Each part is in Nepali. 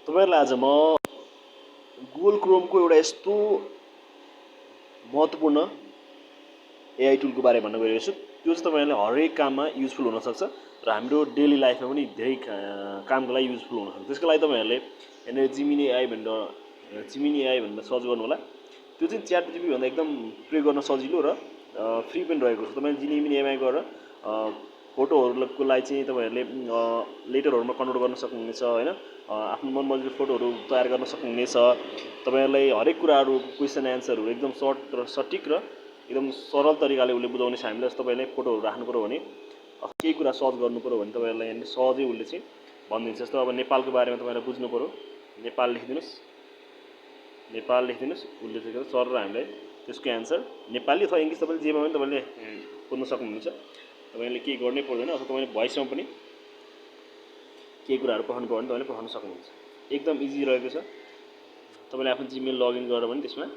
तपाईहरुलाई आज म गुगल क्रोमको एउटा यस्तो महत्त्वपूर्ण एआई टुलको बारे भन्न गइरहेको छु। त्यो चाहिँ तपाईहरुलाई हरेक काममा युजफुल हुन सक्छ र हाम्रो डेली लाइफमा पनि धेरै कामको लागि युजफुल हुन सक्छ। त्यसको लागि तपाईहरुले यहाँनिर जिमिनी एआई भनेर सर्च गर्नु होला। त्यो चाहिँ च्याटजीपीटी भन्दा एकदम प्रयोग गर्न सजिलो र फ्री पनि रहेको छ। तपाईले जिमिनी एआई गरेर फोटोहरुको लागि चाहिँ तपाईहरुले लेटरहरुमा कन्भर्ट गर्न सक्नुहुनेछ हैन। आफ्नो मनमर्जीको फोटोहरु तयार गर्न सक्नुहुनेछ। तपाईहरुलाई हरेक कुराहरु क्वेशन एन्सरहरु एकदम सर्ट र सटिक र एकदम सरल तरिकाले उले बुझाउने छ। हामीले तपाईले फोटोहरु राख्नु पर्यो भने केही कुरा सर्च गर्नु पर्यो भने तपाईहरुलाई यहाँ सहजै उले चाहिँ भनिदिन्छ। जस्तो अब नेपालको बारेमा तपाईहरुलाई बुझ्नु पर्यो, नेपाल लेखिदिनुस्, नेपाल लेखिदिनुस्, उले चाहिँ सर र हामीलाई त्यसको एन्सर नेपाली अथवा इंग्लिश तपाईले जेमा पनि तपाईले खोज्न सक्नुहुन्छ। तपाईले केही गर्नै पर्दैन। अथवा तपाईले भोइसमा पनि केही कुराहरु पठाउनु पर्यो भने तपाईले पठाउन सक्नुहुन्छ। एकदम इजी रहेको छ। तपाईले आफ्नो जीमेल लगइन गरेर पनि त्यसमा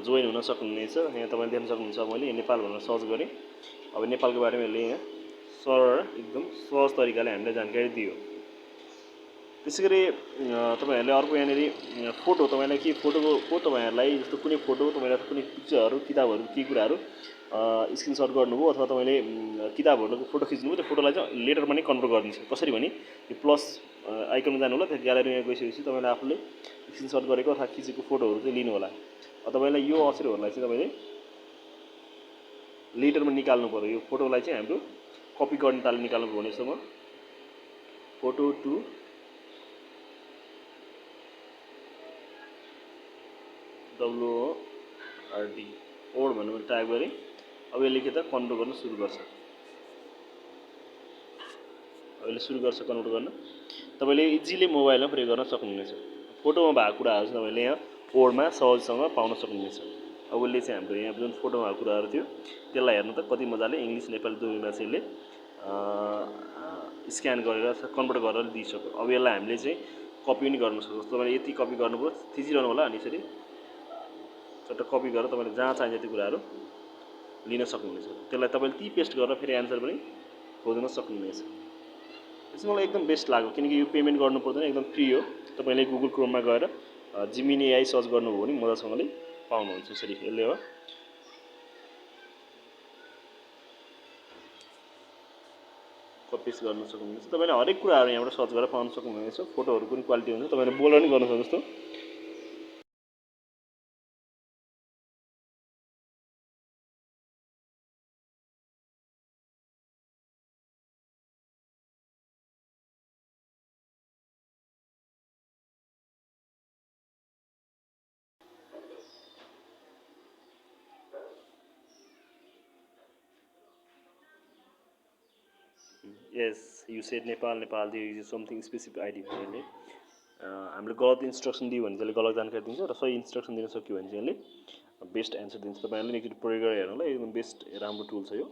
जोइन हुन सक्नुहुनेछ। यहाँ तपाईले देख्न सक्नुहुन्छ मैले नेपाल भनेर सर्च गरे। अब नेपालको बारेमा यसले यहाँ सरल एकदम सहज तरिकाले हामीलाई जानकारी दियो। त्यसैगरी तपाईहरुले अर्को यहाँनेरि फोटो तपाईलाई के फोटोको तपाईहरुलाई जस्तो कुनै फोटो तपाईलाई कुनै पिक्चरहरु किताबहरु के कुराहरु स्क्रिनशट गर्नुभयो अथवा तपाईले किताबहरुको फोटो खिच्नुभयो त्यो फोटोलाई चाहिँ लेटरमा नै कन्भर्ट गरिदिन्छ। कसरी भने यो प्लस आइकनमा जानु होला। त्यहाँ ग्यालरीमा गइसकेपछि तपाईले आफूले स्क्रिनशट गरेको अथवा खिचेको फोटोहरु चाहिँ लिनु होला। तपाईलाई यो असरहरुलाई चाहिँ तपाईले लेटरमा निकाल्नु पर्यो। यो फोटोलाई चाहिँ हाम्रो कपी गर्ने तालले निकाल्नु पर्यो भने म फोटो टु WORD ओड भनेर मैले टाइप गरे। अब यसले के त कन्भर्ट गर्न सुरु गर्छ। अब यसले सुरु गर्छ कन्भर्ट गर्न। तपाईले इजिली मोबाइलमा प्रयोग गर्न सक्नुहुनेछ। फोटोमा भएको कुराहरु चाहिँ तपाईले यहाँ ओडमा सहजसँग पाउन सक्नुहुनेछ। अब उसले चाहिँ हाम्रो यहाँ जुन फोटोमा भएको कुराहरु थियो त्यसलाई हेर्नु त कति मजाले इंग्लिश नेपाली दुवैमा चाहिँ यसले स्क्यान गरेर कन्भर्ट गरेर दिइसक्यो। अब यसलाई हामीले चाहिँ कपी पनि गर्न सक्छौं। तपाईले यति कपी गर्नुभयो थिचिरहनु होला अनि यसरी चट्ट कपी गरेर तपाईले जहाँ चाहिन्छ त्यो कुराहरु लिन सक्नुहुनेछ। त्यसलाई तपाईले ती पेस्ट गरेर फेरि एन्सर पनि खोज्न सक्नुहुनेछ। यसमा मलाई एकदम बेस्ट लाग्यो किनकि यो पेमेन्ट गर्नु पर्दैन, एकदम फ्री हो। तपाईले गुगल क्रोममा गएर जिमिनी एआई सर्च गर्नुभयो भने मजासँगले पाउनुहुन्छ। यसरी यसले हो कपी गर्न सक्नुहुनेछ। तपाईले हरेक कुराहरु यहाँबाट सर्च गरेर पाउन सक्नुहुनेछ। फोटोहरु पनि क्वालिटी हुन्छ। तपाईले बोल्न पनि गर्न सक्नुहुन्छ। जस्तो yes you said Nepal they use something specific ID भन्ने हामीले गलत इन्स्ट्रक्सन दियो भने त्यसले गलत जानकारी दिन्छ र सही इन्स्ट्रक्सन दिन सक्यो भने चाहिँ यसले बेस्ट एन्सर दिन्छ। तपाईहरुले एकचोटी प्रयोग गरेर हेर्नु होला। एकदम बेस्ट राम्रो टुल छ यो।